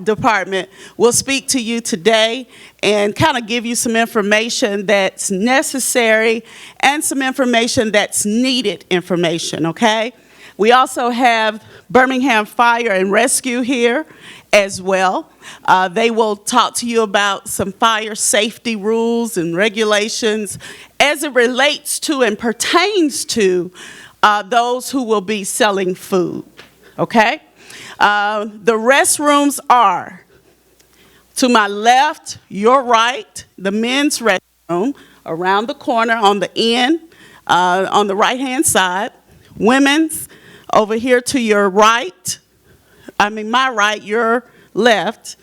Department will speak to you today and kind of give you some information that's necessary and some information that's needed information, okay? We also have Birmingham Fire and Rescue here as well. They will talk to you about some fire safety rules and regulations as it relates to and pertains to those who will be selling food, okay? The restrooms are to my left, your right, the men's restroom, around the corner on the end, on the right-hand side. Women's over here to your right, my right, your left,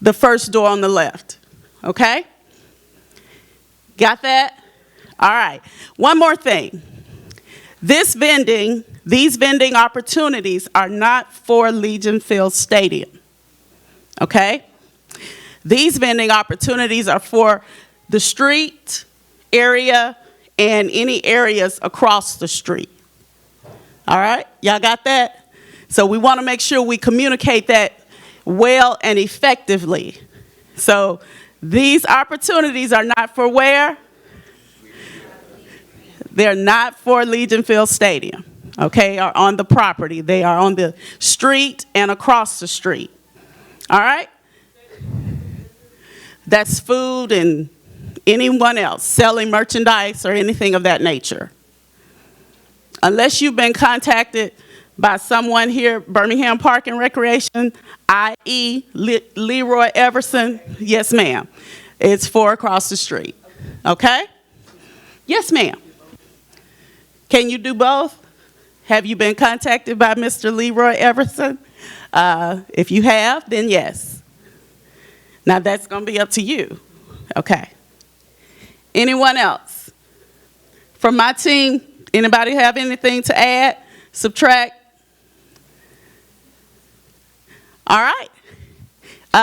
the first door on the left, okay? Got that? All right, one more thing. These vending opportunities are not for Legion Field Stadium, okay? These vending opportunities are for the street area and any areas across the street. All right, y'all got that? So we want to make sure we communicate that well and effectively. So these opportunities are not for where? They're not for Legion Field Stadium, okay, or on the property. They are on the street and across the street. All right? That's food and anyone else selling merchandise or anything of that nature. Unless you've been contacted by someone here, Birmingham Park and Recreation, i.e. Leroy Everson, yes, ma'am. It's for across the street, okay? Yes, ma'am. Can you do both? Have you been contacted by Mr. Leroy Everson? If you have, then yes. Now that's going to be up to you, okay? Anyone else? From my team, anybody have anything to add, subtract? All right.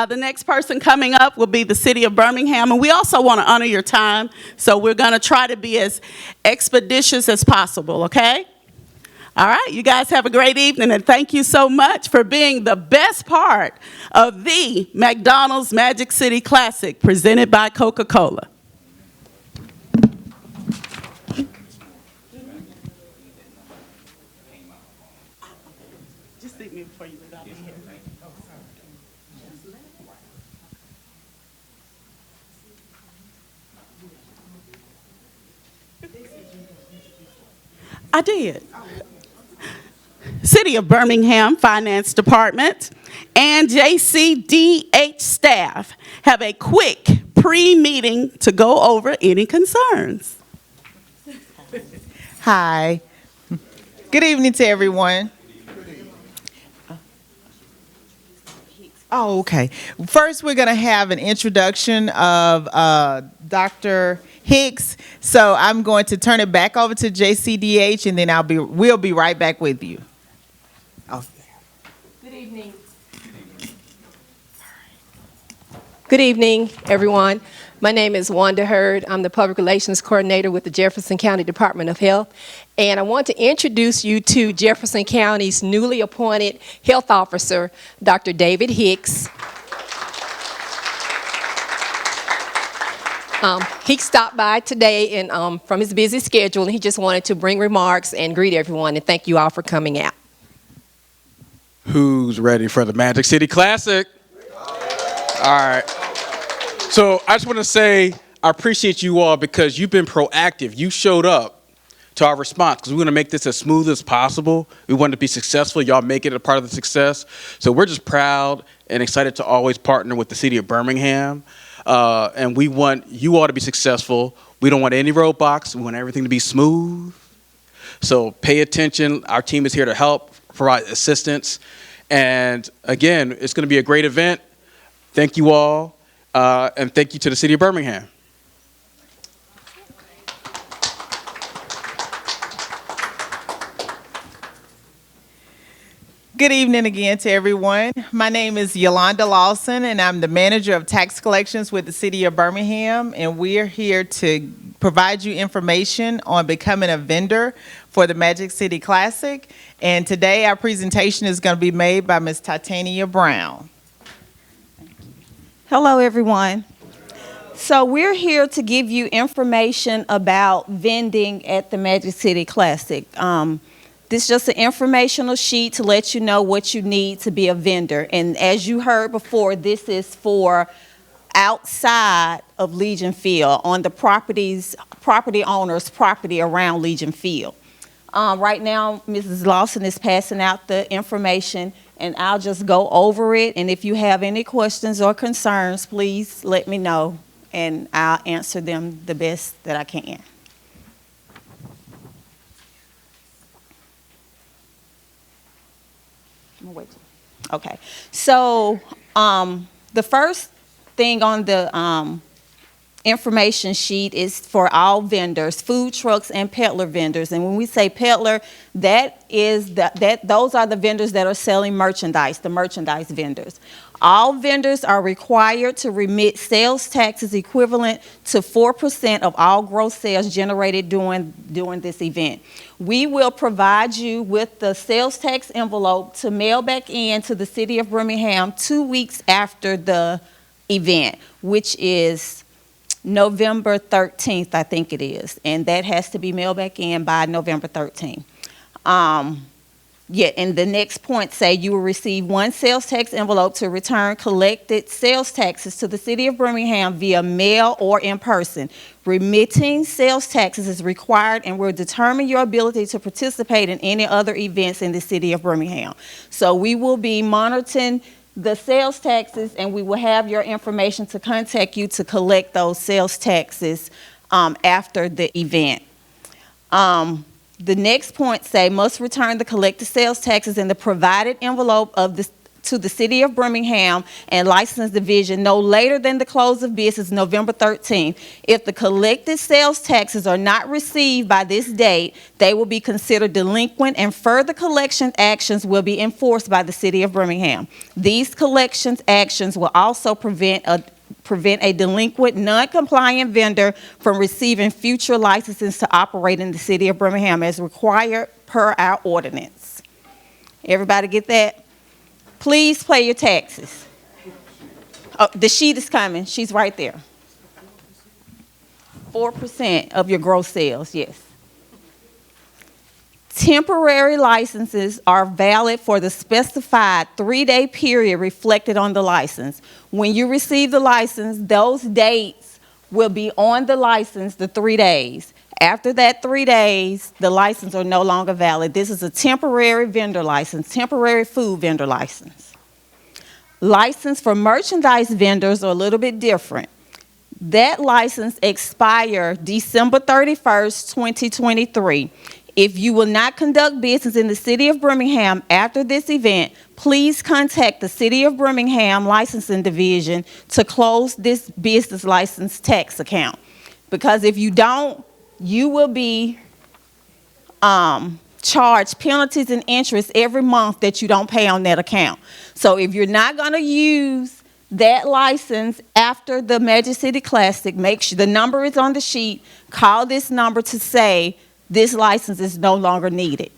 The next person coming up will be the City of Birmingham, and we also want to honor your time, so we're going to try to be as expeditious as possible, okay? All right, you guys have a great evening, and thank you so much for being the best part of the McDonald's Magic City Classic presented by Coca-Cola. Just think me before you leave out of here. I did. City of Birmingham Finance Department and JCDH staff have a quick pre-meeting to go over any concerns. Hi. Good evening to everyone. Oh, okay. First, we're going to have an introduction of Dr. Hicks. So I'm going to turn it back over to JCDH, and then we'll be right back with you. Oh. Good evening. Good evening, everyone. My name is Wanda Hurd. I'm the Public Relations Coordinator with the Jefferson County Department of Health. And I want to introduce you to Jefferson County's newly appointed health officer, Dr. David Hicks. He stopped by today and from his busy schedule, and he just wanted to bring remarks and greet everyone, and thank you all for coming out. Who's ready for the Magic City Classic? All right. So I just want to say I appreciate you all because you've been proactive. You showed up to our response because we want to make this as smooth as possible. We want to be successful. Y'all make it a part of the success. So we're just proud and excited to always partner with the City of Birmingham. And we want you all to be successful. We don't want any roadblocks. We want everything to be smooth. So pay attention. Our team is here to help, provide assistance. And again, it's going to be a great event. Thank you all. And thank you to the City of Birmingham. Good evening again to everyone. My name is Yolanda Lawson, and I'm the Manager of Tax Collections with the City of Birmingham, and we're here to provide you information on becoming a vendor for the Magic City Classic. And today our presentation is going to be made by Ms. Titania Brown. Hello, everyone. So we're here to give you information about vending at the Magic City Classic. This is just an informational sheet to let you know what you need to be a vendor. And as you heard before, this is for outside of Legion Field, on the property owner's property around Legion Field. Right now, Mrs. Lawson is passing out the information, and I'll just go over it. And if you have any questions or concerns, please let me know, and I'll answer them the best that I can. Okay, so the first thing on the information sheet is for all vendors, food trucks and peddler vendors. And when we say peddler, those are the vendors that are selling merchandise, the merchandise vendors. All vendors are required to remit sales taxes equivalent to 4% of all gross sales generated during this event. We will provide you with the sales tax envelope to mail back in to the City of Birmingham 2 weeks after the event, which is November 13th, I think it is, and that has to be mailed back in by November 13th. And the next point say you will receive one sales tax envelope to return collected sales taxes to the City of Birmingham via mail or in person. Remitting sales taxes is required and will determine your ability to participate in any other events in the City of Birmingham. So we will be monitoring the sales taxes, and we will have your information to contact you to collect those sales taxes after the event. The next point say must return the collected sales taxes in the provided envelope to the City of Birmingham and License Division no later than the close of business November 13th. If the collected sales taxes are not received by this date, they will be considered delinquent and further collection actions will be enforced by the City of Birmingham. These collections actions will also prevent a delinquent, non-compliant vendor from receiving future licenses to operate in the City of Birmingham as required per our ordinance. Everybody get that? Please pay your taxes. Oh, the sheet is coming. She's right there. 4% of your gross sales, yes. Temporary licenses are valid for the specified 3-day period reflected on the license. When you receive the license, those dates will be on the license, the 3 days. After that 3 days, the license are no longer valid. This is a temporary vendor license, temporary food vendor license. License for merchandise vendors are a little bit different. That license expires December 31st, 2023. If you will not conduct business in the City of Birmingham after this event, please contact the City of Birmingham Licensing Division to close this business license tax account. Because if you don't, you will be charged penalties and interest every month that you don't pay on that account. So if you're not going to use that license after the Magic City Classic, make sure the number is on the sheet. Call this number to say this license is no longer needed.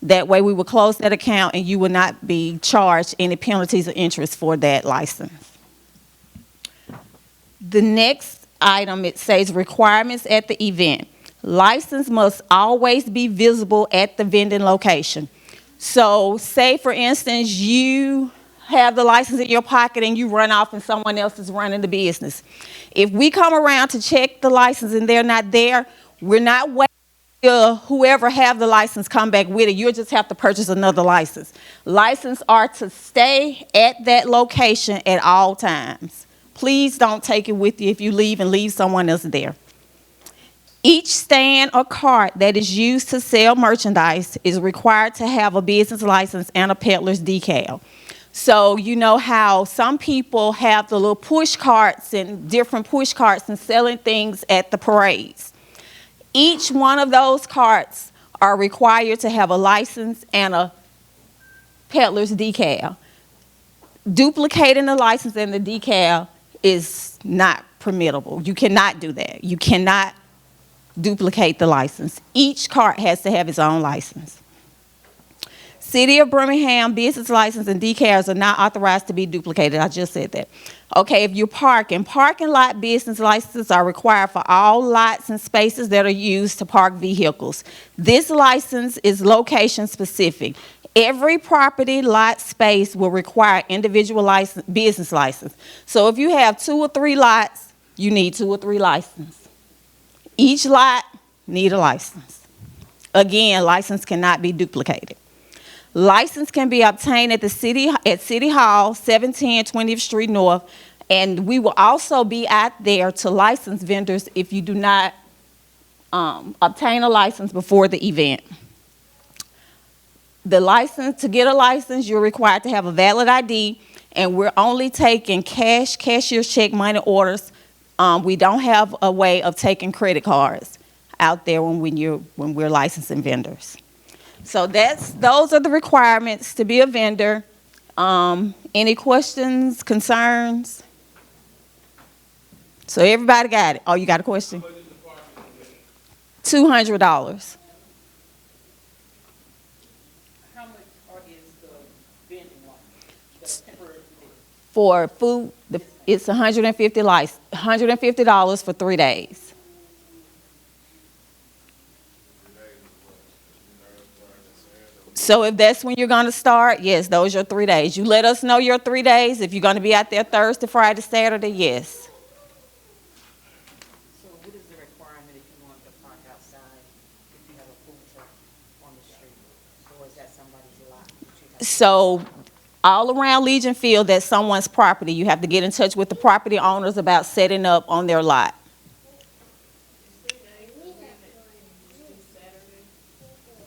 That way we will close that account and you will not be charged any penalties or interest for that license. The next item, it says requirements at the event. License must always be visible at the vending location. So say for instance, you have the license in your pocket and you run off and someone else is running the business. If we come around to check the license and they're not there, we're not waiting till whoever have the license come back with it. You'll just have to purchase another license. Licenses are to stay at that location at all times. Please don't take it with you if you leave and leave someone else there. Each stand or cart that is used to sell merchandise is required to have a business license and a peddler's decal. So you know how some people have the little push carts and different push carts and selling things at the parades. Each one of those carts are required to have a license and a peddler's decal. Duplicating the license and the decal is not permittable. You cannot do that. You cannot duplicate the license. Each cart has to have its own license. City of Birmingham business license and decals are not authorized to be duplicated. I just said that. Okay, if you're parking lot business licenses are required for all lots and spaces that are used to park vehicles. This license is location specific. Every property lot space will require individual license, business license. So if you have 2 or 3 lots, you need 2 or 3 licenses. Each lot need a license. Again, license cannot be duplicated. License can be obtained at City Hall, 710 20th Street North, and we will also be out there to license vendors if you do not obtain a license before the event. To get a license, you're required to have a valid ID, and we're only taking cash, cashier's check, money orders. We don't have a way of taking credit cards out there when we're licensing vendors. So those are the requirements to be a vendor. Any questions, concerns? So everybody got it? Oh, you got a question? $200. How much is the vending license? For food, it's $150 for 3 days. So if that's when you're going to start, yes, those are your 3 days. You let us know your 3 days. If you're going to be out there Thursday, Friday, Saturday, yes. So what is the requirement if you want to park outside, if you have a food truck on the street? Or is that somebody's lot? So all around Legion Field, that's someone's property. You have to get in touch with the property owners about setting up on their lot.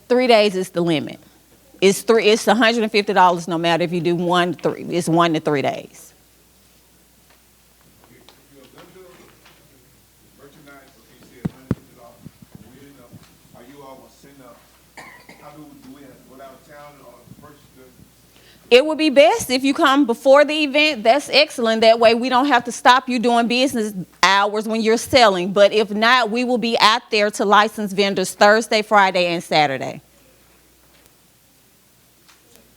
3 days is the limit. It's $150 no matter if you do 1 to 3. It's 1 to 3 days. If you're a vendor, merchandise, okay, you said $150, are you all gonna send up, how do we go downtown or purchase goods? It would be best if you come before the event. That's excellent. That way we don't have to stop you doing business hours when you're selling. But if not, we will be out there to license vendors Thursday, Friday, and Saturday.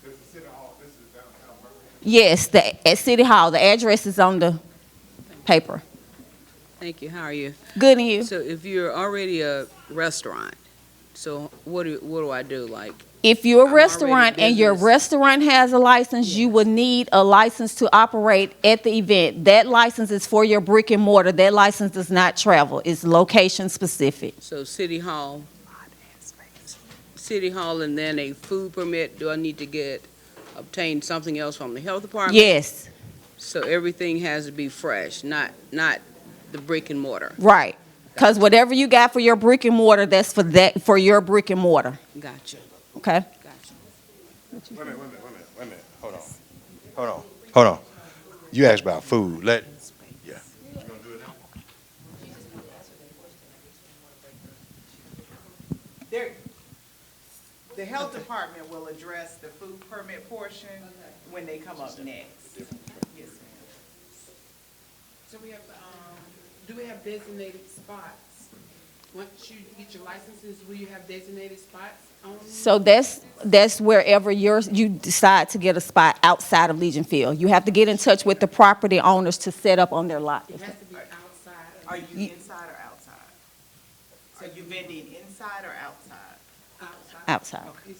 This is City Hall, this is downtown Birmingham. Yes, at City Hall. The address is on the paper. Thank you. How are you? Good, and you? So if you're already a restaurant, so what do I do? Like, If you're a I'm already restaurant and your business. restaurant has a license, you would need a license to operate at the event. That license is for your brick and mortar. That license does not travel. It's location specific. so City Hall, and then a food permit, do I need to obtain something else from the health department? Yes, So everything has to be fresh, not the brick and mortar. right. Because whatever you got for your brick and mortar, that's for your brick and mortar, Gotcha, okay? gotcha. Wait a minute, hold on. You asked about food, yeah. You gonna do it now? The health department will address the food permit portion when they come up next. Yes, ma'am. So we have, do we have designated spots? Once you get your licenses, will you have designated spots only? So that's wherever you decide to get a spot outside of Legion Field. You have to get in touch with the property owners to set up on their lot. It has to be outside. Are you inside or outside? So you vending inside or outside? Outside. Okay.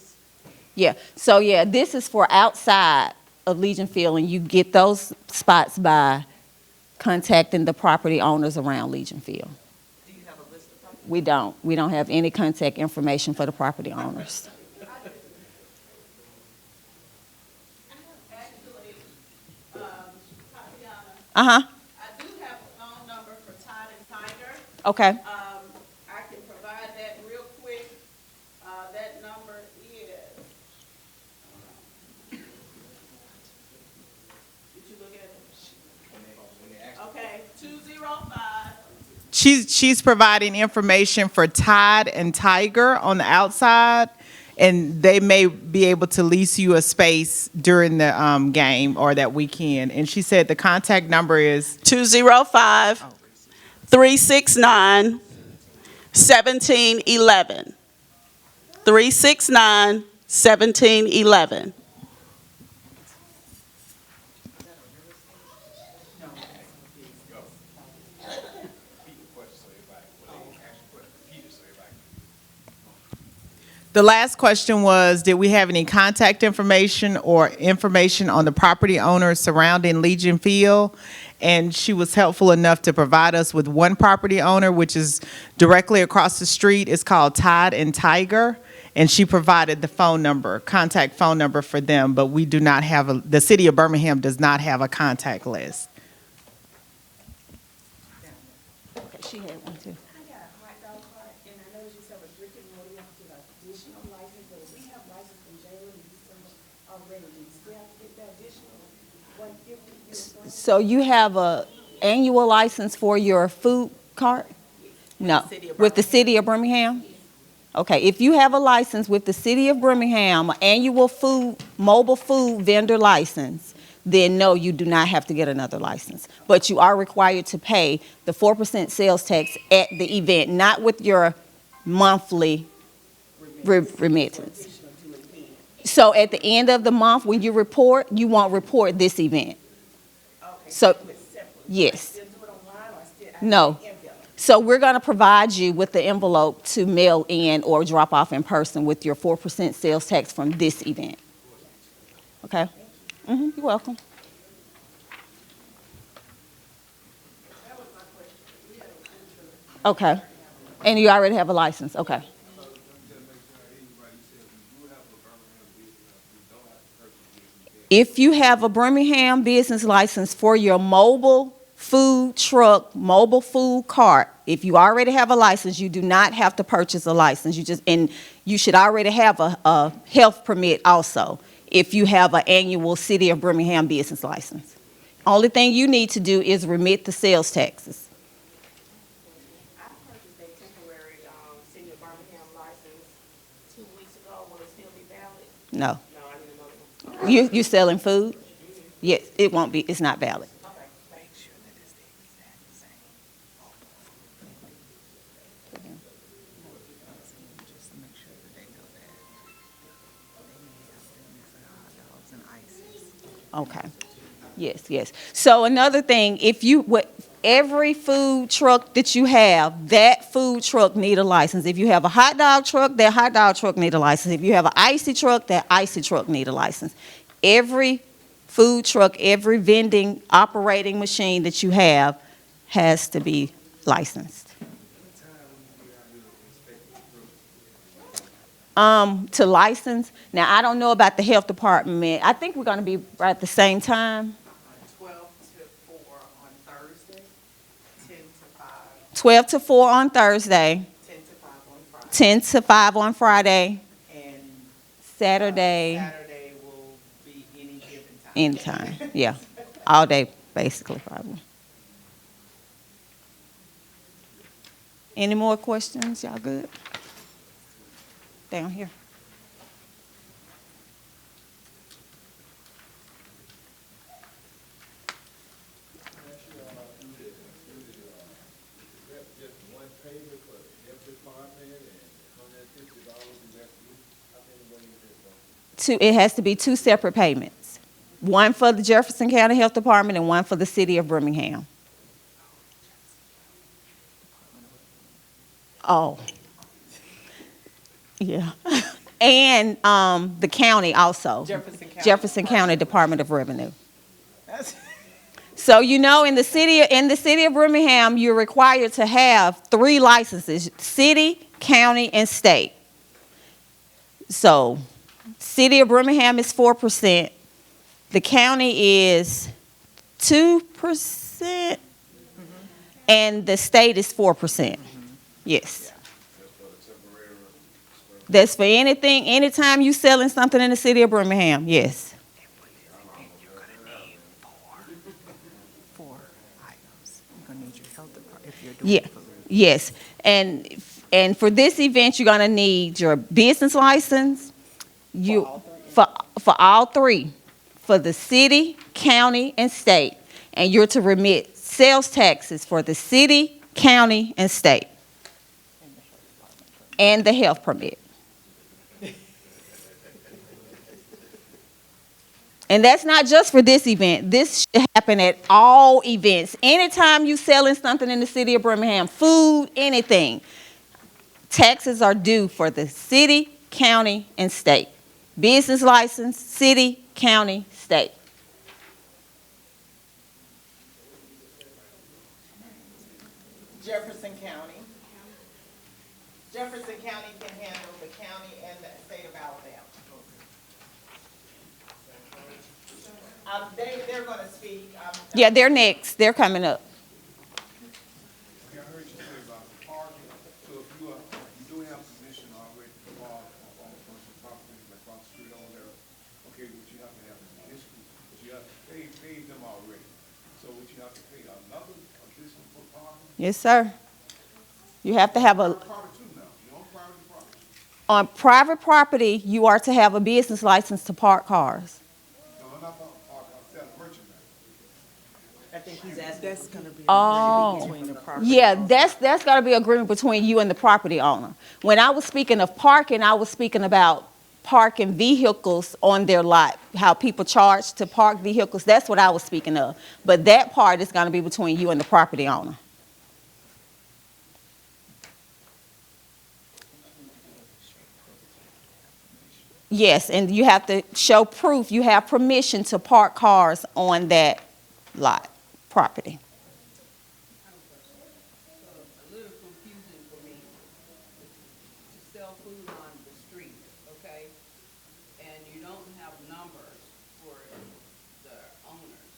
Yeah, so yeah, this is for outside of Legion Field, and you get those spots by contacting the property owners around Legion Field. Do you have a list of properties? We don't. We don't have any contact information for the property owners. Uh-huh, I do have a phone number for Todd and Tiger. okay. I can provide that real quick. That number is. Did you look at it? Okay, 205. She's providing information for Tide and Tiger on the outside, and they may be able to lease you a space during the game or that weekend. And she said the contact number is 205 369 1711. 369 1711. The last question was, did we have any contact information or information on the property owners surrounding Legion Field? And she was helpful enough to provide us with one property owner, which is directly across the street. It's called Tide and Tiger. And she provided the phone number, contact phone number for them, but we do not have the city of Birmingham does not have a contact list. She had one too. I got a hot dog cart, and I noticed you said with brick and mortar, you have to get an additional license, but if we have license from jail and December already, do you still have to get that additional? What if we get So you have a annual license for your food cart? No, with the city of Birmingham? Okay, if you have a license with the city of Birmingham, an annual mobile food vendor license, then no, you do not have to get another license. But you are required to pay the 4% sales tax at the event, not with your monthly remittance. So at the end of the month, when you report, you won't report this event. So, yes. No. So we're going to provide you with the envelope to mail in or drop off in person with your 4% sales tax from this event. Okay? You're welcome. Okay. And you already have a license? Okay. If you have a Birmingham business license for your mobile food truck, mobile food cart, if you already have a license, you do not have to purchase a license. And you should already have a health permit also if you have an annual City of Birmingham business license. Only thing you need to do is remit the sales taxes. I purchased a temporary City of Birmingham license 2 weeks ago. Will it still be valid? No. No, I need another one. You selling food? Yes, it won't be, it's not valid. Okay, thanks. Okay. Yes, yes. So another thing, every food truck that you have, that food truck need a license. If you have a hot dog truck, that hot dog truck need a license. If you have an icy truck, that icy truck need a license. Every food truck, every vending operating machine that you have has to be licensed. To license, now I don't know about the health department. I think we're gonna be right at the same time. 12 to 4 on Thursday, 10 to 5, 12 to 4 on Thursday, 10 to 5 on Friday. 10 to 5 on Friday, And Saturday, Saturday will be any given time. anytime. Yeah, all day, basically, probably. Any more questions? Y'all good? Down here. It has to be 2 separate payments. One for the Jefferson County Health Department and one for the City of Birmingham. Oh. Yeah. And the county also. Jefferson County Department of Revenue. So in the city of Birmingham, you're required to have 3 licenses: city, county, and state. So, city of Birmingham is 4%. The county is 2%, and the state is 4%. Yes. That's for anything, anytime you selling something in the city of Birmingham, yes. Yeah, yes. And for this event, you're gonna need your business license. For all 3, for the city, county, and state. And you're to remit sales taxes for the city, county, and state. And the health permit. And that's not just for this event. This should happen at all events. Anytime you selling something in the city of Birmingham, food, anything, taxes are due for the city, county, and state. Business license, city, county, state. Jefferson County. Jefferson County can handle the county and the state of Alabama. They're gonna speak. Yeah, they're next. They're coming up. Okay, I heard you say about the parking, so if you do have permission already to park on commercial property, like across the street over there, okay, what you have to have is an issue, but you have to pay them already. So what you have to pay another additional for parking? Yes, sir. You have to have a, Private too now, you own private property. on private property, you are to have a business license to park cars. No, I'm not talking parking, I'm selling merchandise. I think he's asking. That's gonna be Oh. between the property. Yeah, that's gotta be agreement between you and the property owner. When I was speaking of parking, I was speaking about parking vehicles on their lot, how people charge to park vehicles, that's what I was speaking of. But that part is gonna be between you and the property owner. Yes, and you have to show proof you have permission to park cars on that lot, property. A little confusing for me to sell food on the street, okay? And you don't have numbers for the owners.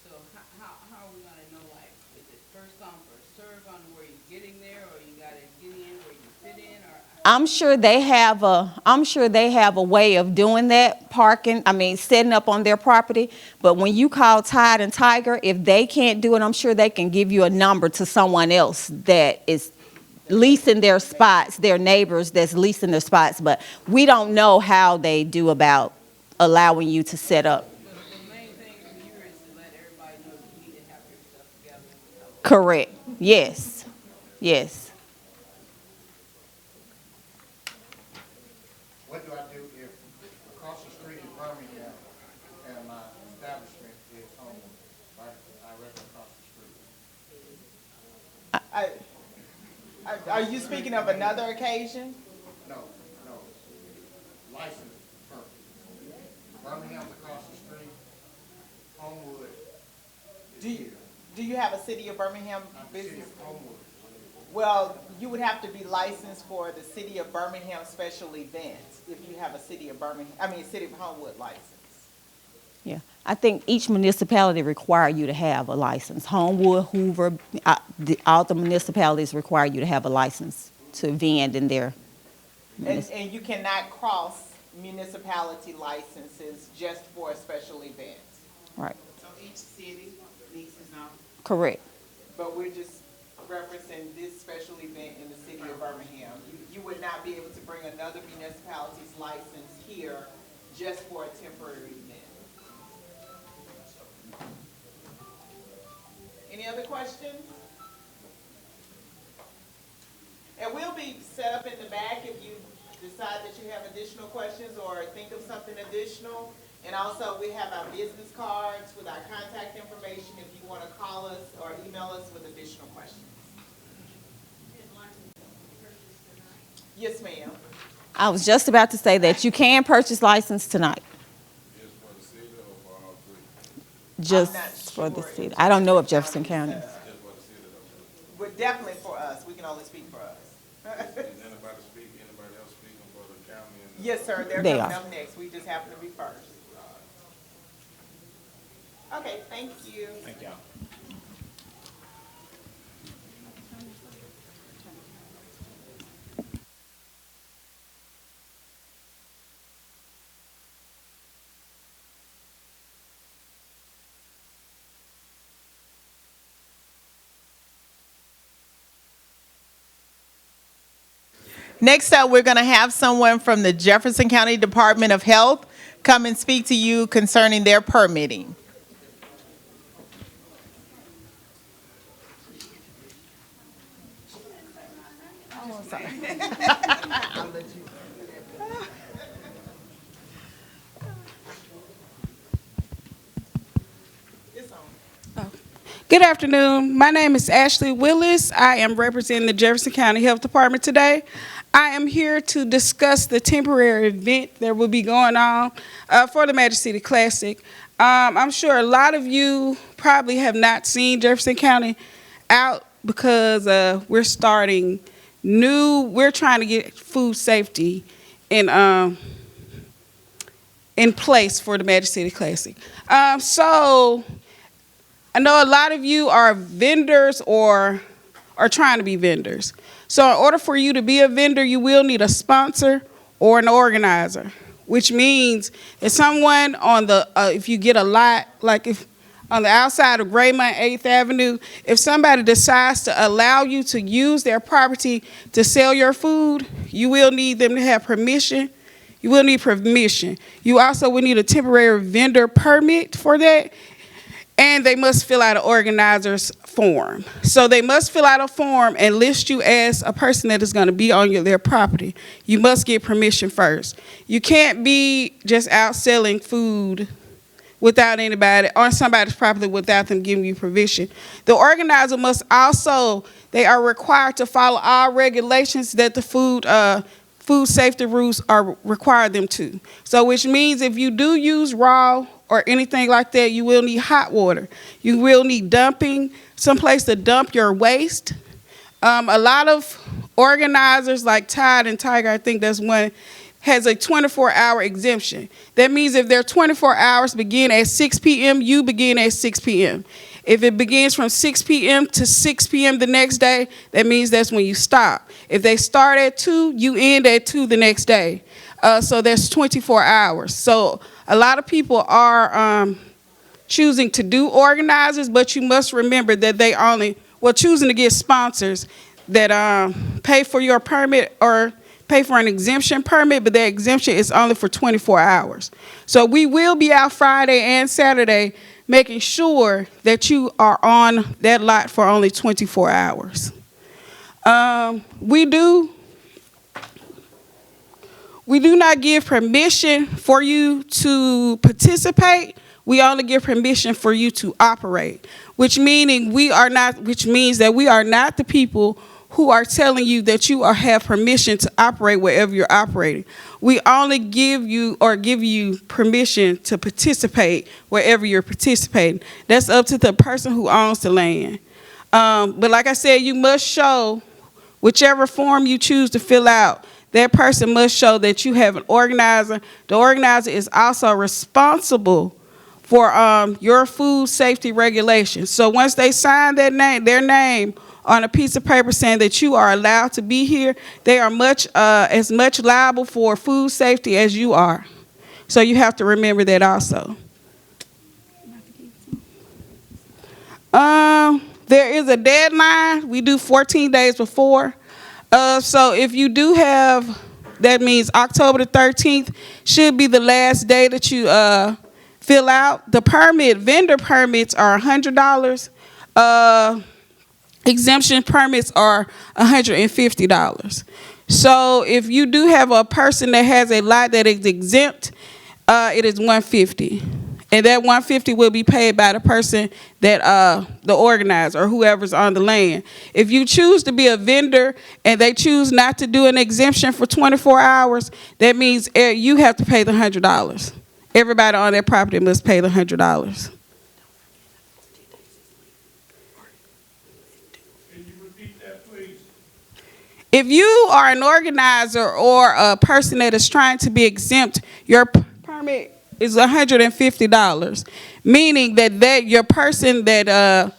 So how are we gonna know, like, is it first come, first served on where you're getting there, or you gotta get in where you fit in, or? I'm sure they have a way of doing that, setting up on their property. But when you call Tide and Tiger, if they can't do it, I'm sure they can give you a number to someone else that is leasing their spots, their neighbors that's leasing their spots. But we don't know how they do about allowing you to set up. But the main thing from here is to let everybody know that you need to have your stuff together. Correct. Yes. Yes. What do I do if across the street in Birmingham and my establishment is on, like, directly across the street? Are you speaking of another occasion? No, license purpose. Birmingham's across the street, Homewood is here. Do you have a city of Birmingham I'm the city business? of Homewood. Well, you would have to be licensed for the city of Birmingham special events if you have a city of city of Homewood license. Yeah, I think each municipality require you to have a license. Homewood, Hoover, all the municipalities require you to have a license to vend in their. And you cannot cross municipality licenses just for a special event. Right, So each city needs his own. correct. But we're just referencing this special event in the city of Birmingham. You would not be able to bring another municipality's license here just for a temporary event. Any other questions? And we'll be set up in the back if you decide that you have additional questions or think of something additional. And also, we have our business cards with our contact information if you want to call us or email us with additional questions. Yes, ma'am. I was just about to say that you can purchase license tonight. Just for the city. I don't know if Jefferson County. But definitely for us. We can only speak for us. Anybody else speaking for the county and? Yes, sir. They're They coming are. up next. We just happen to be first. Okay, thank you. Thank y'all. Next up, we're going to have someone from the Jefferson County Department of Health come and speak to you concerning their permitting. Oh, sorry. Good afternoon. My name is Ashley Willis. I am representing the Jefferson County Health Department today. I am here to discuss the temporary event that will be going on for the Magic City Classic. I'm sure a lot of you probably have not seen Jefferson County out because we're starting we're trying to get food safety in place for the Magic City Classic. So I know a lot of you are vendors or are trying to be vendors. So in order for you to be a vendor, you will need a sponsor or an organizer, which means if someone on the, if you get a lot, like if on the outside of Graymont 8th Avenue, if somebody decides to allow you to use their property to sell your food, you will need them to have permission. You will need permission. You also will need a temporary vendor permit for that. And they must fill out an organizer's form. So they must fill out a form and list you as a person that is going to be on their property. You must get permission first. You can't be just out selling food without anybody on somebody's property without them giving you permission. The organizer must also, they are required to follow all regulations that the food safety rules are required them to. So which means if you do use raw or anything like that, you will need hot water. You will need dumping, someplace to dump your waste. A lot of organizers like Tide and Tiger, I think that's one, has a 24-hour exemption. That means if their 24 hours begin at 6 p.m., you begin at 6 p.m. If it begins from 6 p.m. to 6 p.m. the next day, that means that's when you stop. If they start at 2, you end at 2 the next day. So that's 24 hours. So a lot of people are choosing to do organizers, but you must remember that they only, choosing to get sponsors that pay for your permit or pay for an exemption permit, but that exemption is only for 24 hours. So we will be out Friday and Saturday making sure that you are on that lot for only 24 hours. We do not give permission for you to participate. We only give permission for you to operate, which means that we are not the people who are telling you that you have permission to operate wherever you're operating. We only give you permission to participate wherever you're participating. That's up to the person who owns the land. But like I said, you must show whichever form you choose to fill out. That person must show that you have an organizer. The organizer is also responsible for your food safety regulations. So once they sign their name on a piece of paper saying that you are allowed to be here, they are as much liable for food safety as you are. So you have to remember that also. There is a deadline. We do 14 days before. So if you do have, that means October the 13th should be the last day that you fill out. The vendor permits are $100. Exemption permits are $150. So if you do have a person that has a lot that is exempt, it is $150. And that $150 will be paid by the person that the organizer or whoever's on the land. If you choose to be a vendor and they choose not to do an exemption for 24 hours, that means you have to pay the $100. Everybody on that property must pay the $100. Can you repeat that, please? If you are an organizer or a person that is trying to be exempt, your permit is $150, meaning that your person that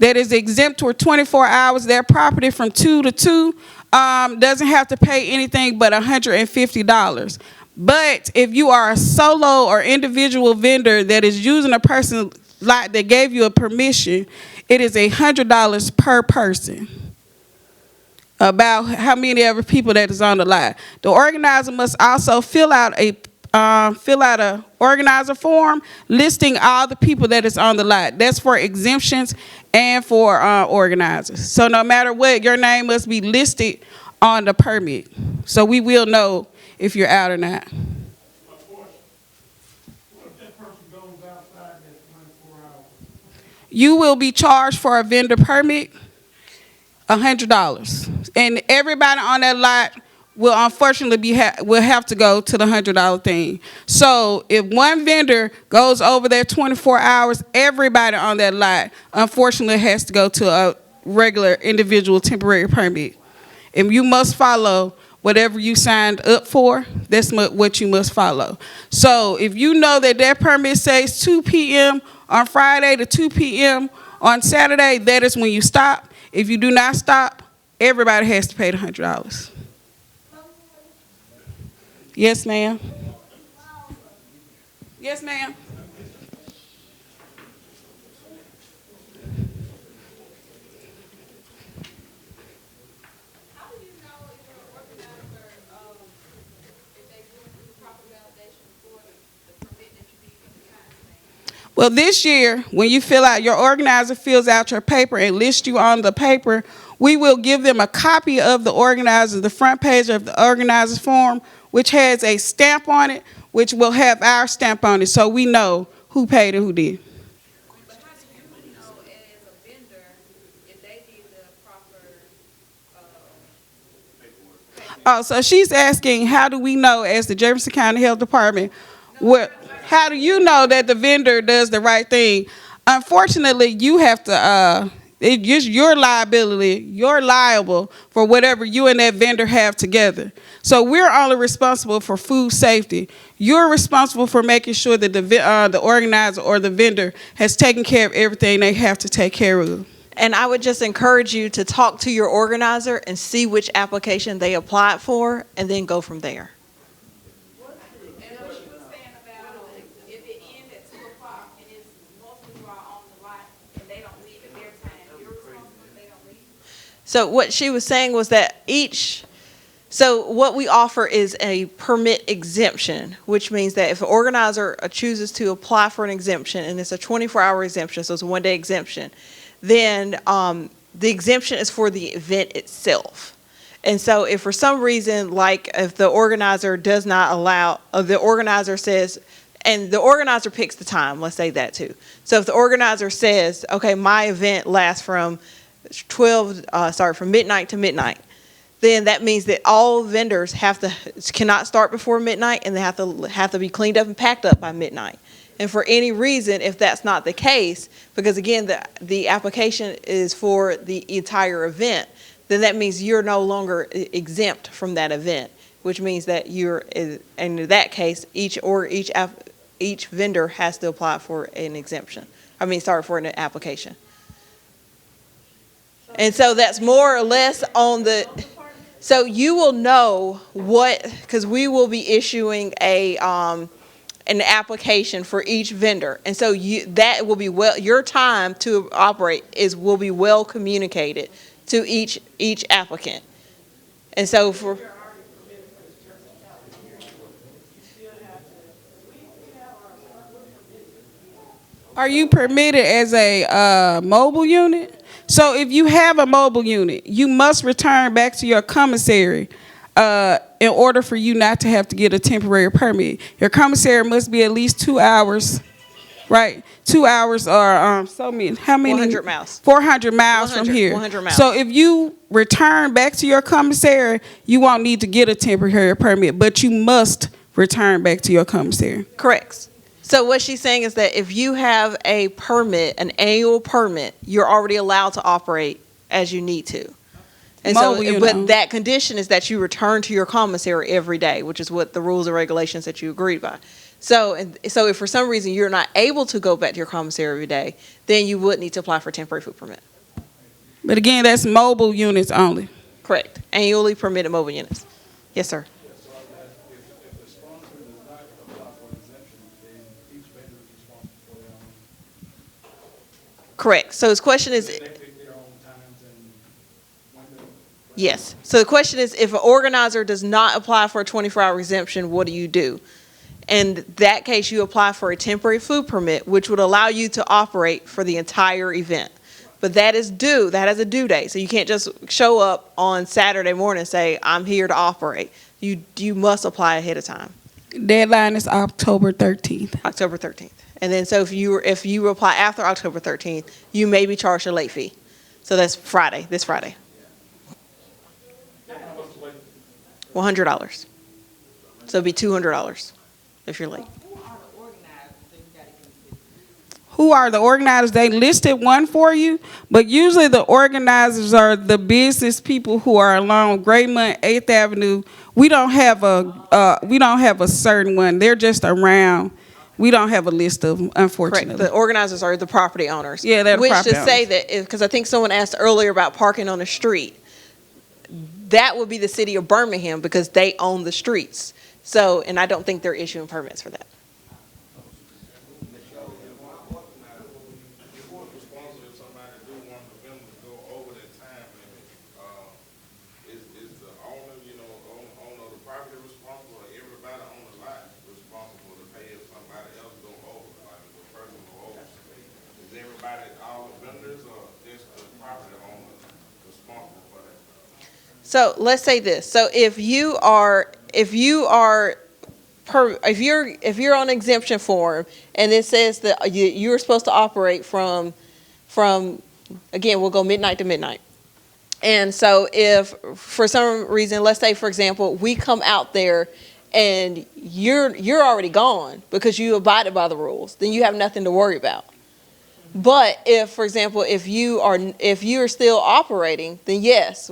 is exempt for 24 hours, their property from 2 to 2 doesn't have to pay anything but $150. But if you are a solo or individual vendor that is using a person lot that gave you a permission, it is $100 per person. About how many other people that is on the lot. The organizer must also fill out a organizer form listing all the people that is on the lot. That's for exemptions and for organizers. So no matter what, your name must be listed on the permit. So we will know if you're out or not. Of course, what if that person goes outside that 24 hours? you will be charged for a vendor permit $100, and everybody on that lot will unfortunately will have to go to the $100 thing. So if one vendor goes over there 24 hours, everybody on that lot unfortunately has to go to a regular individual temporary permit. And you must follow whatever you signed up for. That's what you must follow. So if you know that that permit says 2 p.m. on Friday to 2 p.m. on Saturday, that is when you stop. If you do not stop, everybody has to pay the $100. Yes, ma'am. Yes, ma'am. How do you know if you're an organizer, if they do the proper validation for the permit that you need for the time frame? Well, this year, when you fill out, your organizer fills out your paper and lists you on the paper, we will give them a copy of the organizer, the front page of the organizer's form, which has a stamp on it, which will have our stamp on it, so we know who paid and who did. But how do you know as a vendor if they did the proper, Oh, so she's asking, how do we know as the Jefferson County Health Department, how do you know that the vendor does the right thing? Unfortunately, you have to, it's your liability. You're liable for whatever you and that vendor have together. So we're only responsible for food safety. You're responsible for making sure that the organizer or the vendor has taken care of everything they have to take care of. And I would just encourage you to talk to your organizer and see which application they applied for, and then go from there. and what she was saying about if it ends at 2 o'clock and it's most people are on the lot and they don't leave at their time, you're responsible if they don't leave? So what she was saying was that so what we offer is a permit exemption, which means that if an organizer chooses to apply for an exemption, and it's a 24-hour exemption, so it's a one-day exemption, then the exemption is for the event itself. And so if for some reason, like if the organizer does not allow, the organizer says, and the organizer picks the time, let's say that too. So if the organizer says, okay, my event lasts from from midnight to midnight, then that means that all vendors cannot start before midnight, and they have to be cleaned up and packed up by midnight. And for any reason, if that's not the case, because again, the application is for the entire event, then that means you're no longer exempt from that event, which means that in that case, each vendor has to apply for an exemption. For an application. And so that's more or less on so you will know because we will be issuing an application for each vendor. And so that will be your time to operate will be well communicated to each applicant. And so Are you permitted as a mobile unit? So if you have a mobile unit, you must return back to your commissary in order for you not to have to get a temporary permit. Your commissary must be at least 2 hours, right? 2 hours or how many? 400 miles. 400 miles from here. 400 miles. So if you return back to your commissary, you won't need to get a temporary permit, but you must return back to your commissary. Correct. So what she's saying is that if you have a permit, an annual permit, you're already allowed to operate as you need to. And but that condition is that you return to your commissary every day, which is what the rules and regulations that you agreed by. So if for some reason you're not able to go back to your commissary every day, then you would need to apply for a temporary food permit. But again, that's mobile units only. Correct. Annually permitted mobile units. Yes, sir. Correct. So his question is, yes. So the question is, if an organizer does not apply for a 24-hour exemption, what do you do? In that case, you apply for a temporary food permit, which would allow you to operate for the entire event. But that has a due date. So you can't just show up on Saturday morning and say, I'm here to operate. You must apply ahead of time. Deadline is October 13th. October 13th. And then so if you apply after October 13th, you may be charged a late fee. So that's Friday, this Friday. $100. So it'd be $200 if you're late. Who are the organizers? They listed one for you, but usually the organizers are the business people who are along Greymont, 8th Avenue. We don't have a certain one. They're just around. We don't have a list of them, unfortunately. Correct. The organizers are the property owners. Yeah, they're the which property to say that, because I think someone asked earlier about parking on the street, that would be the city of Birmingham because they own the streets. So, and I don't think they're issuing permits for that. So let's say this. So if you're on exemption form and it says that you're supposed to operate from again, we'll go midnight to midnight. And so if for some reason, let's say for example, we come out there and you're already gone because you abided by the rules, then you have nothing to worry about. But if, for example, if you are still operating, then yes,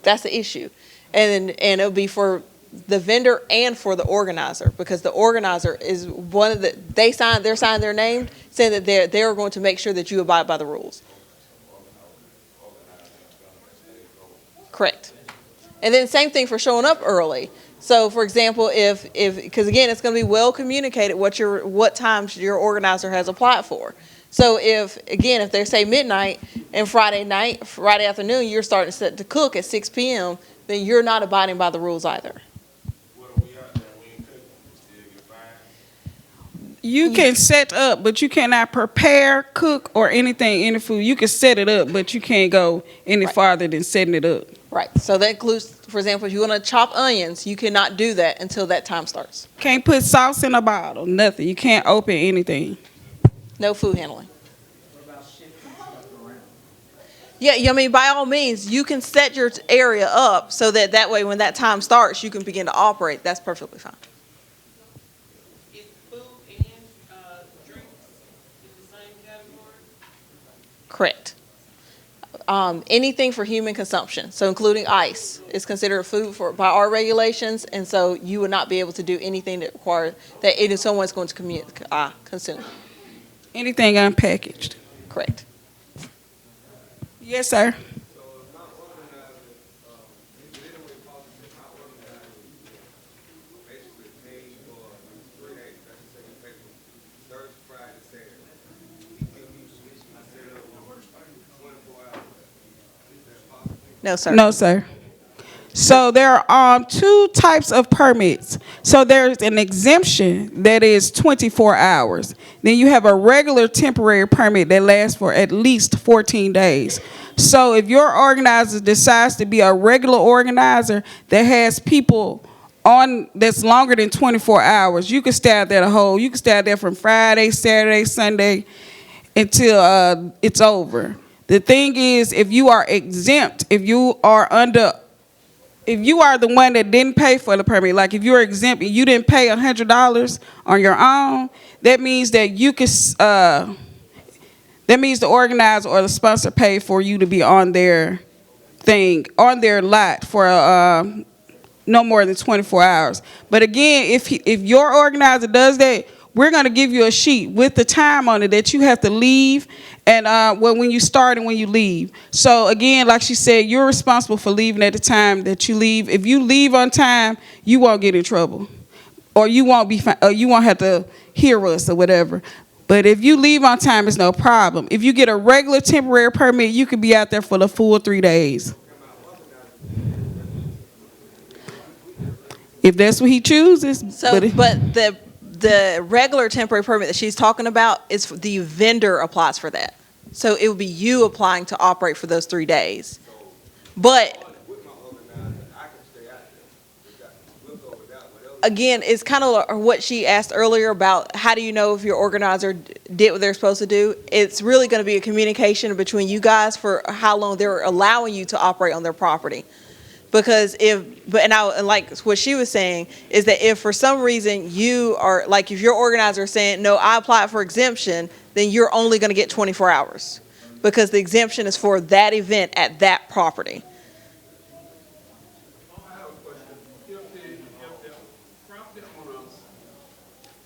that's the issue, and it'll be for the vendor and for the organizer, because the organizer is one of they're signing their name saying that they're going to make sure that you abide by the rules. Correct. And then same thing for showing up early. So, for example, because again, it's going to be well communicated what times your organizer has applied for. So, if they say midnight and Friday afternoon, you're starting to cook at 6 p.m., then you're not abiding by the rules either. You can set up, but you cannot prepare, cook, or anything in the food. You can set it up, but you can't go any farther than setting it up. Right. So that includes, for example, if you want to chop onions, you cannot do that until that time starts. Can't put sauce in a bottle, nothing. You can't open anything. No food handling. Yeah, I mean, by all means, you can set your area up so that way when that time starts, you can begin to operate. That's perfectly fine. Is food and drinks in the same category? Correct. Anything for human consumption, so including ice, is considered food by our regulations, and so you would not be able to do anything that requires that someone's going to consume. Anything unpackaged. Correct. Yes, sir. No, sir. No, sir. So there are two types of permits. So there's an exemption that is 24 hours. Then you have a regular temporary permit that lasts for at least 14 days. So if your organizer decides to be a regular organizer that has people on that's longer than 24 hours, you can stay out there you can stay out there from Friday, Saturday, Sunday until it's over. The thing is, if you are exempt, if you are the one that didn't pay for the permit, like if you're exempt and you didn't pay $100 on your own, that means that you can, that means the organizer or the sponsor paid for you to be on their lot for no more than 24 hours. But again, if your organizer does that, we're going to give you a sheet with the time on it that you have to leave and when you start and when you leave. So again, like she said, you're responsible for leaving at the time that you leave. If you leave on time, you won't get in trouble, or you won't have to hear us or whatever. But if you leave on time, it's no problem. If you get a regular temporary permit, you could be out there for the full 3 days. If that's what he chooses. So, but the regular temporary permit that she's talking about is the vendor applies for that. So it would be you applying to operate for those 3 days. But again, it's kind of what she asked earlier about how do you know if your organizer did what they're supposed to do. It's really going to be a communication between you guys for how long they're allowing you to operate on their property. Because and like what she was saying is that if for some reason you are, like if your organizer is saying, no, I applied for exemption, then you're only going to get 24 hours because the exemption is for that event at that property. I have a question. If the property owners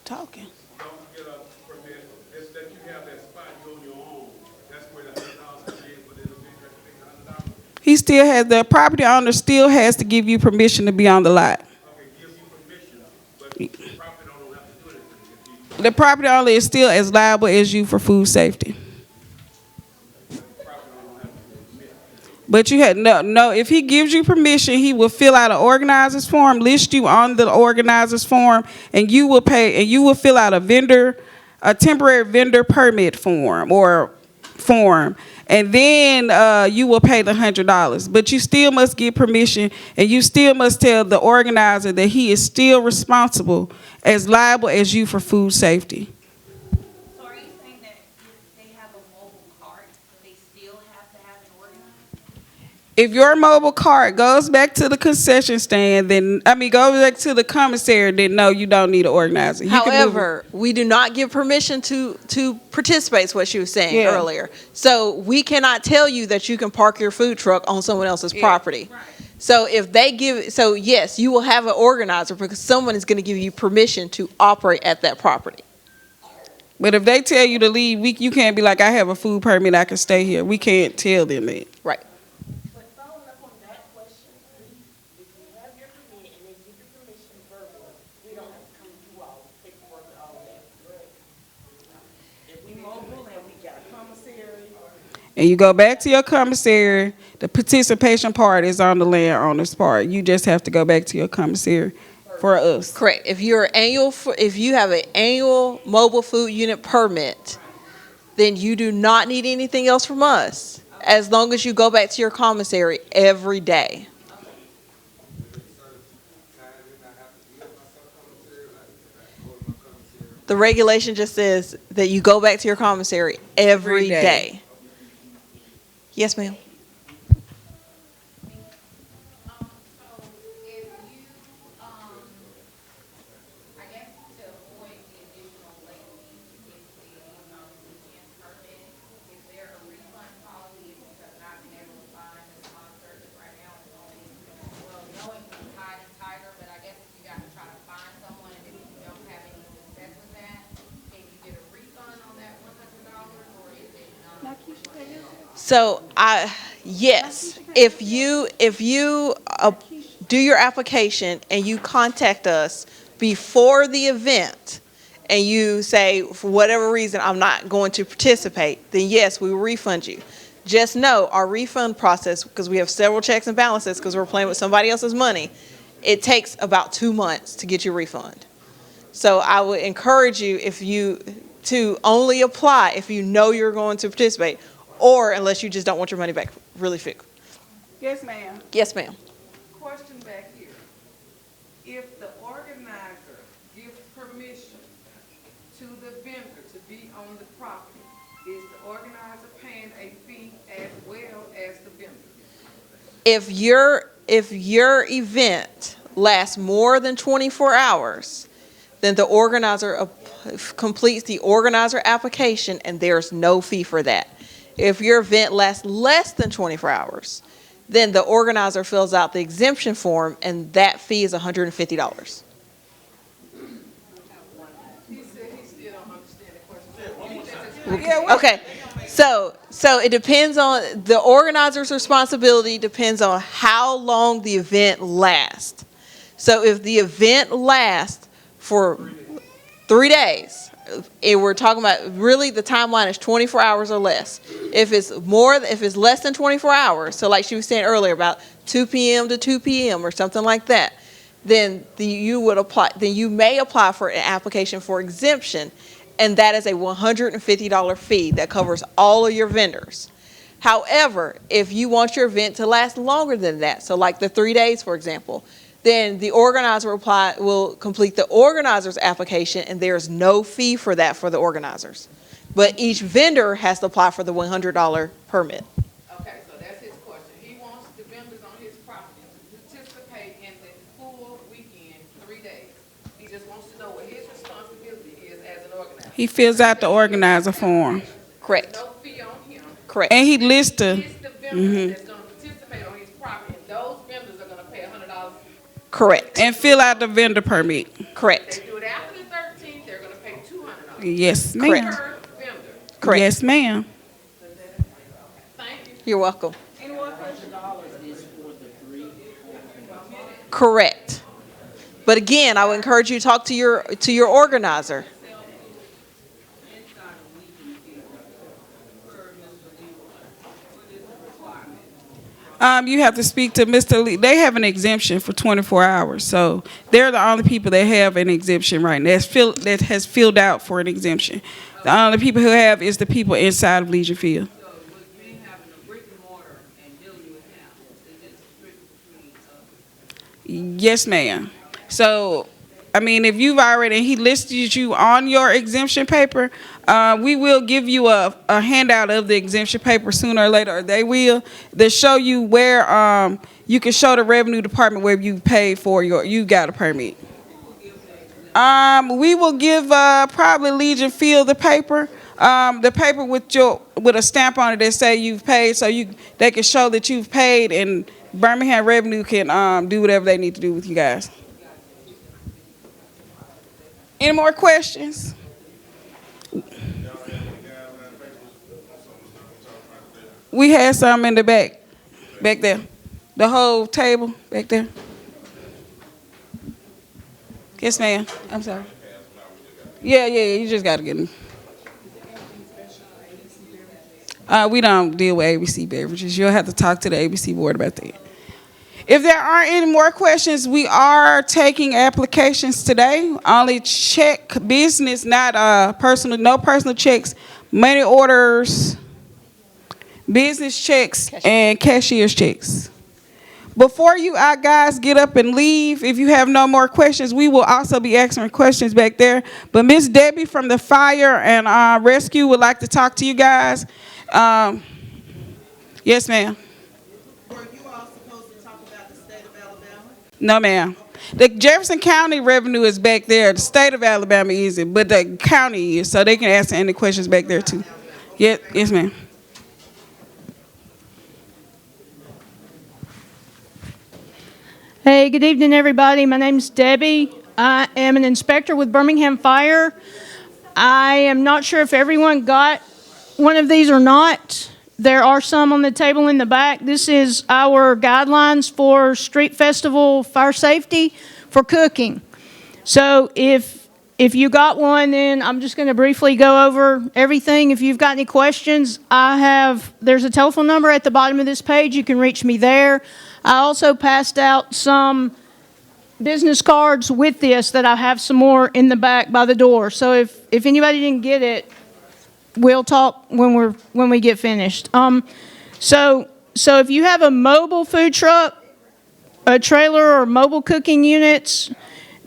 Talking. don't get a permit, it's that you have that spot, you on your own, that's where the $100 comes in, but in the big $100. He still has, the property owner still has to give you permission to be on the lot. Okay, gives you permission, but the property owner don't have to do anything. If you The property owner is still as liable as you for food safety. But you had no, if he gives you permission, he will fill out an organizer's form, list you on the organizer's form, and you will pay, and you will fill out a temporary vendor permit form and then you will pay the $100. But you still must get permission, and you still must tell the organizer that he is still responsible, as liable as you for food safety. So are you saying that if they have a mobile cart, they still have to have an organizer? If your mobile cart goes back to the concession stand, goes back to the commissary, then no, you don't need an organizer. You can move However, we do not give permission to participate, is what she was saying earlier. So we cannot tell you that you can park your food truck on someone else's property. Right. So if they yes, you will have an organizer because someone is going to give you permission to operate at that property. But if they tell you to leave, you can't be like, I have a food permit, I can stay here. We can't tell them that. Right. But following up on that question, if you have your permit and they give you permission verbally, we don't have to come through all the paperwork and all that, correct? If we mobile and we got a commissary. And you go back to your commissary, the participation part is on the landowner's part. You just have to go back to your commissary for us. Correct. If you have an annual mobile food unit permit, then you do not need anything else from us, as long as you go back to your commissary every day. The regulation just says that you go back to your commissary every day. Yes, ma'am. So yes, if you do your application and you contact us before the event and you say, for whatever reason, I'm not going to participate, then yes, we will refund you. Just know our refund process, because we have several checks and balances because we're playing with somebody else's money, it takes about 2 months to get your refund. So I would encourage you to only apply if you know you're going to participate, or unless you just don't want your money back really quick. Yes, ma'am. Yes, ma'am. Question back here. If the organizer gives permission to the vendor to be on the property, is the organizer paying a fee as well as the vendor? If your event lasts more than 24 hours, then the organizer completes the organizer application and there's no fee for that. If your event lasts less than 24 hours, then the organizer fills out the exemption form and that fee is $150. He said he still don't understand the question. Okay, so it depends on, the organizer's responsibility depends on how long the event lasts. So if the event lasts for 3 days, we're talking about, really the timeline is 24 hours or less. If it's less than 24 hours, so like she was saying earlier about 2 p.m. to 2 p.m. or something like that, then you may apply for an application for exemption, and that is a $150 fee that covers all of your vendors. However, if you want your event to last longer than that, so like the 3 days, for example, then the organizer will complete the organizer's application, and there's no fee for that for the organizers. But each vendor has to apply for the $100 permit. Okay, so that's his question. He wants the vendors on his property to participate in the full weekend, 3 days. He just wants to know what his responsibility is as an organizer. He fills out the organizer form. Correct. No fee on him. Correct. And he lists the, It's the vendors that's gonna participate on his property, and those vendors are gonna pay $100. Correct. and fill out the vendor permit. Correct. They do it after the 13th, they're gonna pay $200. Yes, ma'am. Per vendor. Correct. Yes, ma'am. Thank you. You're welcome. Correct. But again, I would encourage you to talk to your organizer. You have to speak to Mr. Lee. They have an exemption for 24 hours, so they're the only people that have an exemption right now. That has filled out for an exemption. The only people who have is the people inside of Legion Field. So with me having a brick and mortar and dealing with him, is it strictly between, Yes, ma'am. So, I mean, if you've already, he listed you on your exemption paper, we will give you a handout of the exemption paper sooner or later, or they will, that show you where you can show the revenue department where you paid for you got a permit. We will give probably Legion Field the paper with a stamp on it that say you've paid, so they can show that you've paid, and Birmingham Revenue can do whatever they need to do with you guys. Any more questions? We had some in the back there. The whole table back there. Yes, ma'am. I'm sorry. Yeah, you just got to get them. We don't deal with ABC beverages. You'll have to talk to the ABC board about that. If there aren't any more questions, we are taking applications today. Only check business, not personal, no personal checks, money orders, business checks, and cashier's checks. Before you guys get up and leave, if you have no more questions, we will also be answering questions back there. But Miss Debbie from the Fire and Rescue would like to talk to you guys. Yes, ma'am. No, ma'am. The Jefferson County revenue is back there. The state of Alabama isn't, but the county is, so they can answer any questions back there too. Yes, ma'am. Hey, good evening, everybody. My name's Debbie. I am an inspector with Birmingham Fire. I am not sure if everyone got one of these or not. There are some on the table in the back. This is our guidelines for street festival fire safety for cooking. So if you got one, then I'm just going to briefly go over everything. If you've got any questions, there's a telephone number at the bottom of this page. You can reach me there. I also passed out some business cards with this that I have some more in the back by the door. So if anybody didn't get it, we'll talk when we get finished. So if you have a mobile food truck, a trailer, or mobile cooking units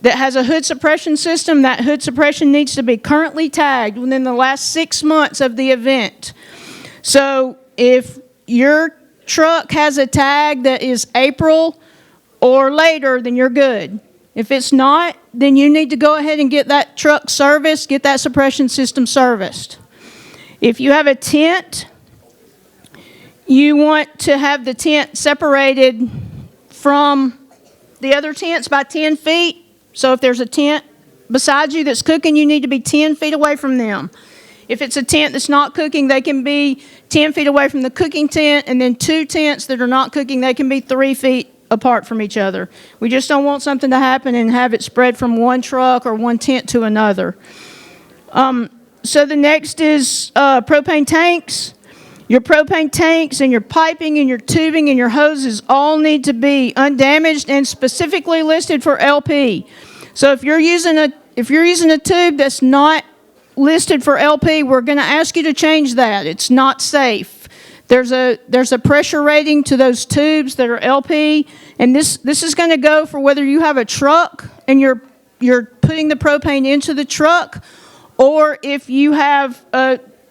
that has a hood suppression system, that hood suppression needs to be currently tagged within the last 6 months of the event. So if your truck has a tag that is April or later, then you're good. If it's not, then you need to go ahead and get that truck serviced, get that suppression system serviced. If you have a tent, you want to have the tent separated from the other tents by 10 feet. So if there's a tent beside you that's cooking, you need to be 10 feet away from them. If it's a tent that's not cooking, they can be 10 feet away from the cooking tent, and then 2 tents that are not cooking, they can be 3 feet apart from each other. We just don't want something to happen and have it spread from one truck or one tent to another. So the next is propane tanks. Your propane tanks and your piping and your tubing and your hoses all need to be undamaged and specifically listed for LP. So if you're using a tube that's not listed for LP, we're going to ask you to change that. It's not safe. There's a pressure rating to those tubes that are LP, and this is going to go for whether you have a truck and you're putting the propane into the truck, or if you have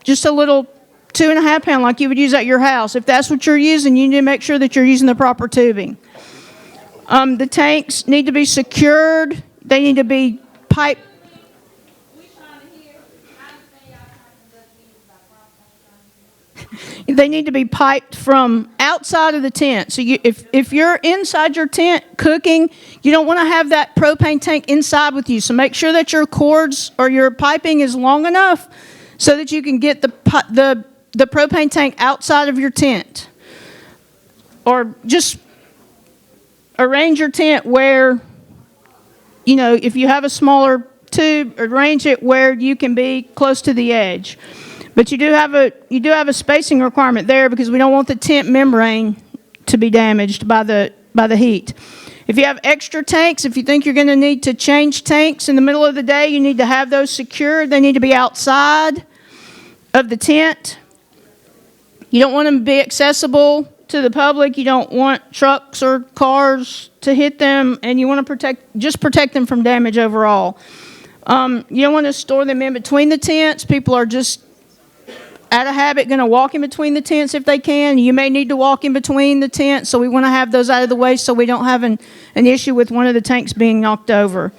just a little 2.5 pound like you would use at your house. If that's what you're using, you need to make sure that you're using the proper tubing. The tanks need to be secured. They need to be piped. They need to be piped from outside of the tent. So if you're inside your tent cooking, you don't want to have that propane tank inside with you. So make sure that your cords or your piping is long enough so that you can get the propane tank outside of your tent. Or just arrange your tent where, if you have a smaller tube, arrange it where you can be close to the edge. But you do have a spacing requirement there because we don't want the tent membrane to be damaged by the heat. If you have extra tanks, if you think you're going to need to change tanks in the middle of the day, you need to have those secured. They need to be outside of the tent. You don't want them to be accessible to the public. You don't want trucks or cars to hit them, and you want to protect them from damage overall. You don't want to store them in between the tents. People are just out of habit going to walk in between the tents if they can. You may need to walk in between the tents, so we want to have those out of the way so we don't have an issue with one of the tanks being knocked over.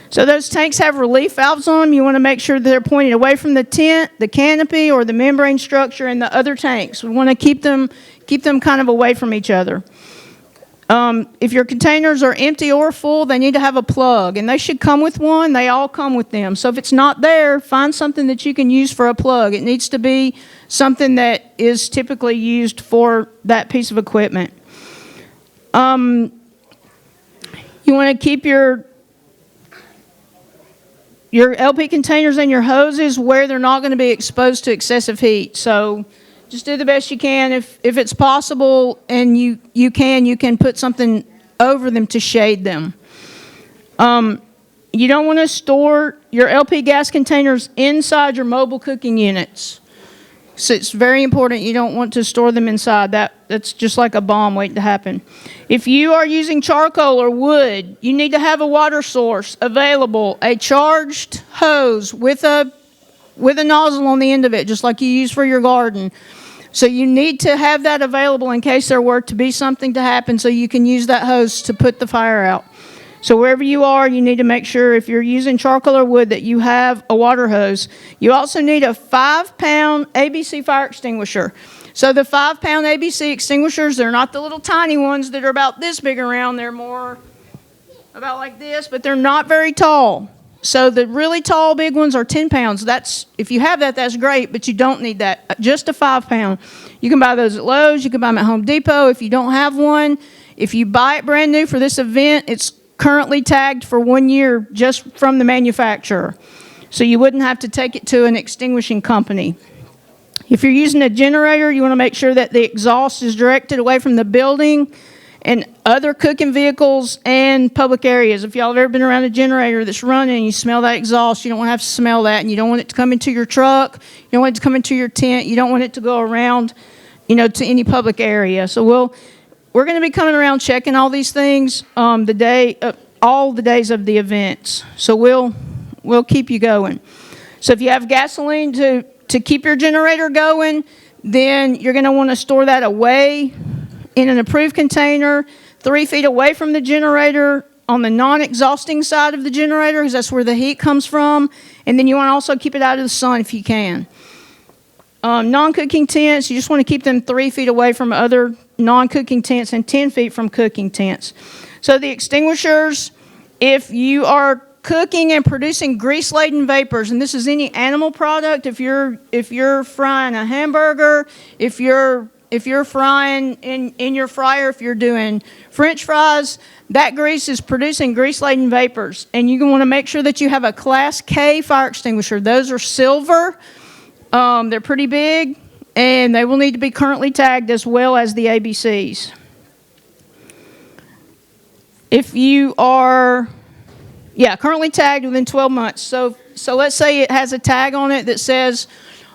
So those tanks have relief valves on them. You want to make sure that they're pointed away from the tent, the canopy, or the membrane structure, and the other tanks. We want to keep them kind of away from each other. If your containers are empty or full, they need to have a plug, and they should come with one. They all come with them. So if it's not there, find something that you can use for a plug. It needs to be something that is typically used for that piece of equipment. You want to keep your LP containers and your hoses where they're not going to be exposed to excessive heat. So just do the best you can. If it's possible and you can put something over them to shade them. You don't want to store your LP gas containers inside your mobile cooking units. So it's very important you don't want to store them inside. That's just like a bomb waiting to happen. If you are using charcoal or wood, you need to have a water source available, a charged hose with a nozzle on the end of it, just like you use for your garden. So you need to have that available in case there were to be something to happen so you can use that hose to put the fire out. So wherever you are, you need to make sure if you're using charcoal or wood that you have a water hose. You also need a 5-pound ABC fire extinguisher. So the 5-pound ABC extinguishers, they're not the little tiny ones that are about this big around. They're more about like this, but they're not very tall. So the really tall big ones are 10 pounds. If you have that, that's great, but you don't need that. Just a 5-pound. You can buy those at Lowe's. You can buy them at Home Depot. If you don't have one, if you buy it brand new for this event, it's currently tagged for 1 year just from the manufacturer. So you wouldn't have to take it to an extinguishing company. If you're using a generator, you want to make sure that the exhaust is directed away from the building and other cooking vehicles and public areas. If y'all have ever been around a generator that's running and you smell that exhaust, you don't want to have to smell that, and you don't want it to come into your truck, you don't want it to come into your tent, you don't want it to go around, to any public area. So we're going to be coming around checking all these things all the days of the events. So we'll keep you going. So if you have gasoline to keep your generator going, then you're going to want to store that away in an approved container 3 feet away from the generator on the non-exhausting side of the generator, because that's where the heat comes from. And then you want to also keep it out of the sun if you can. Non-cooking tents, you just want to keep them 3 feet away from other non-cooking tents and 10 feet from cooking tents. So the extinguishers, if you are cooking and producing grease-laden vapors, and this is any animal product, if you're frying a hamburger, if you're frying in your fryer, if you're doing French fries, that grease is producing grease-laden vapors. And you want to make sure that you have a Class K fire extinguisher. Those are silver. They're pretty big, and they will need to be currently tagged as well as the ABCs. If you are, currently tagged within 12 months. So let's say it has a tag on it that says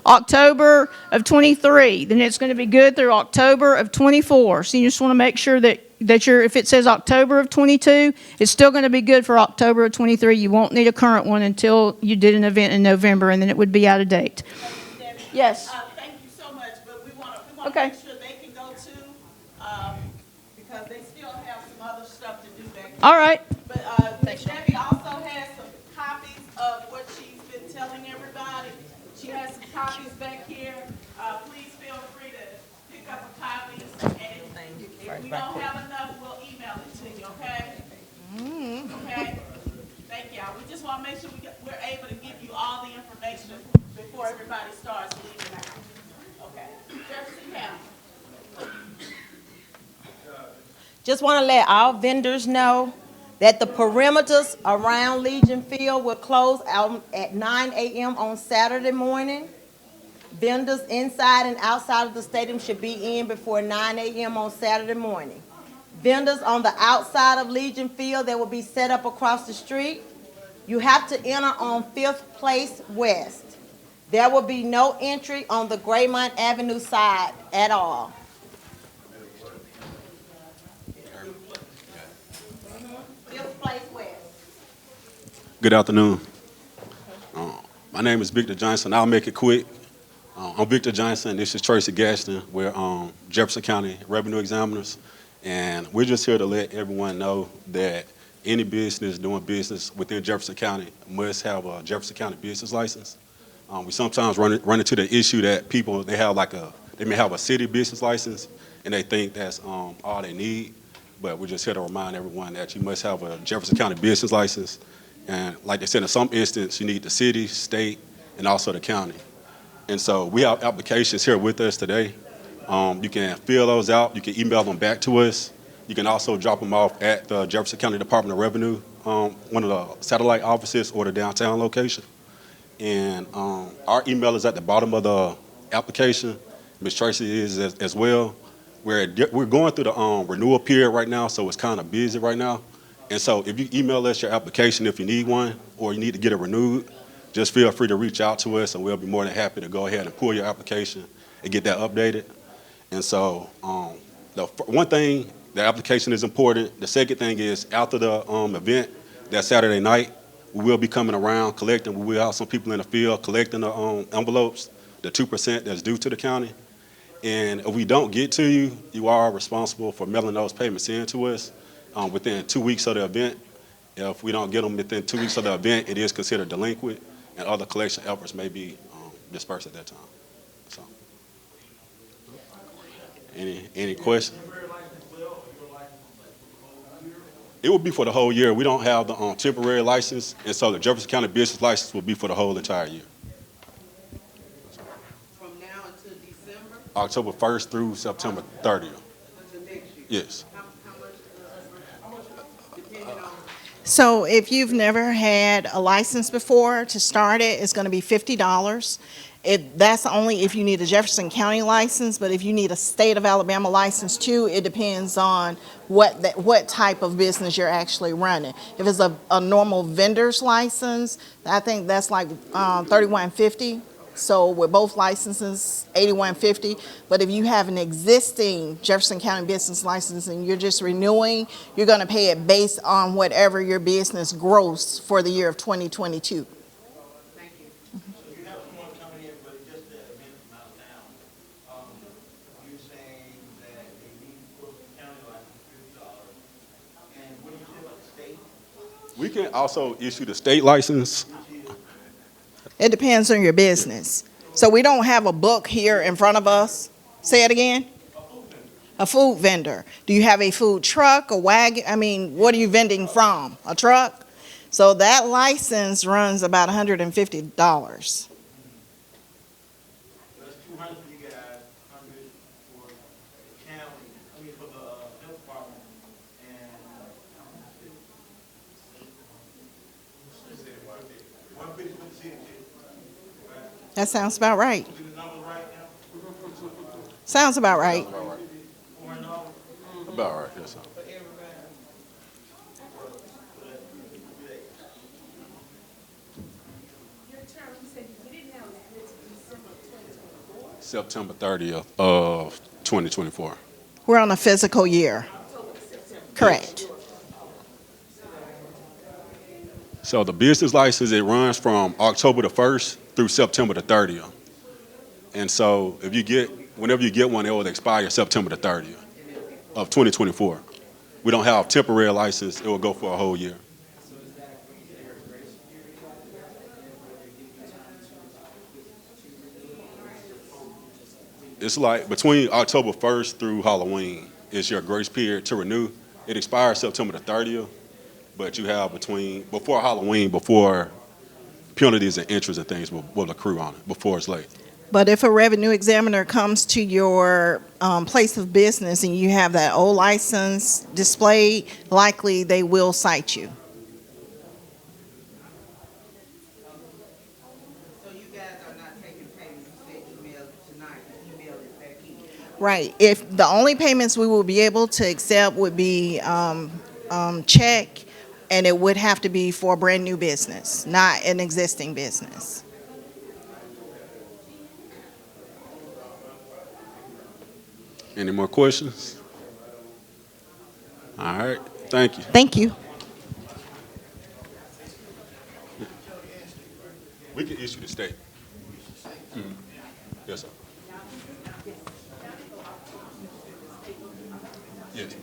October of 23. Then it's going to be good through October of 24. So you just want to make sure that if it says October of 22, it's still going to be good for October of 23. You won't need a current one until you did an event in November, and then it would be out of date. Yes. Thank you so much, but we want to Okay. make sure they can go too, because they still have some other stuff to do back here. All right. But Debbie also has some copies of what she's been telling everybody. She has some copies back here. Please feel free to pick up a copy. And if we don't have enough, we'll email it to you, okay? Okay? Thank y'all. We just want to make sure we're able to give you all the information before everybody starts leaving out. Okay? Jefferson County. Just want to let all vendors know that the perimeters around Legion Field will close out at 9 a.m. on Saturday morning. Vendors inside and outside of the stadium should be in before 9 a.m. on Saturday morning. Vendors on the outside of Legion Field that will be set up across the street, you have to enter on 5th Place West. There will be no entry on the Graymont Avenue side at all. Good afternoon. My name is Victor Johnson. I'll make it quick. I'm Victor Johnson. This is Tracy Gaston. We're Jefferson County Revenue Examiners. And we're just here to let everyone know that any business doing business within Jefferson County must have a Jefferson County business license. We sometimes run into the issue that people, they may have a city business license and they think that's all they need. But we're just here to remind everyone that you must have a Jefferson County business license. And like they said, in some instances, you need the city, state, and also the county. And so we have applications here with us today. You can fill those out. You can email them back to us. You can also drop them off at the Jefferson County Department of Revenue, one of the satellite offices or the downtown location. And our email is at the bottom of the application. Ms. Tracy is as well. We're going through the renewal period right now, so it's kind of busy right now. And so if you email us your application if you need one or you need to get it renewed, just feel free to reach out to us and we'll be more than happy to go ahead and pull your application and get that updated. And so the one thing, the application is important. The second thing is after the event, that Saturday night, we will be coming around collecting. We will have some people in the field collecting the envelopes, the 2% that's due to the county. And if we don't get to you, you are responsible for mailing those payments in to us within 2 weeks of the event. If we don't get them within 2 weeks of the event, it is considered delinquent, and other collection efforts may be dispersed at that time. So, any questions? It will be for the whole year. We don't have the temporary license, and so the Jefferson County business license will be for the whole entire year. From now until December? October 1st through September 30th. Until next year? Yes. How much, depending on? So if you've never had a license before, to start it, it's going to be $50. That's only if you need a Jefferson County license, but if you need a state of Alabama license too, it depends on what type of business you're actually running. If it's a normal vendor's license, I think that's like $31.50. So with both licenses, $81.50. But if you have an existing Jefferson County business license and you're just renewing, you're going to pay it based on whatever your business gross for the year of 2022. Thank you. You have someone coming in, but just the event from out of town. You're saying that they need to put the county license $50. And what do you say about the state? We can also issue the state license. It depends on your business. So we don't have a book here in front of us. Say it again. A food vendor. Do you have a food truck, a wagon? I mean, what are you vending from? A truck? So that license runs about $150. That's 200 for you guys, 100 for the county, for the health department, and 150 for the city. That sounds about right. Is the number right now? Sounds about right. About right, yes, sir. Your term, you said you didn't have a good December September 30th of 2024. We're on a physical year. Correct. So the business license, it runs from October the 1st through September the 30th. And so whenever you get one, it will expire September the 30th of 2024. We don't have temporary license, it will go for a whole year. It's like between October 1st through Halloween is your grace period to renew. It expires September the 30th, but you have before Halloween, before penalties and interest and things will accrue on it, before it's late. But if a revenue examiner comes to your place of business and you have that old license displayed, likely they will cite you. So you guys are not taking payments, you said email it tonight, email it back in. Right. If the only payments we will be able to accept would be check, and it would have to be for a brand new business, not an existing business. Any more questions? All right, thank you. Thank you. We can issue the state. Mhm. Yes, sir. Yes.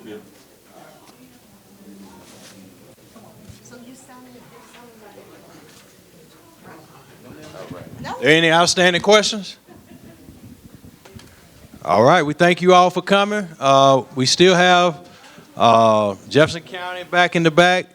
Yeah. Any outstanding questions? All right, we thank you all for coming. We still have Jefferson County back in the back.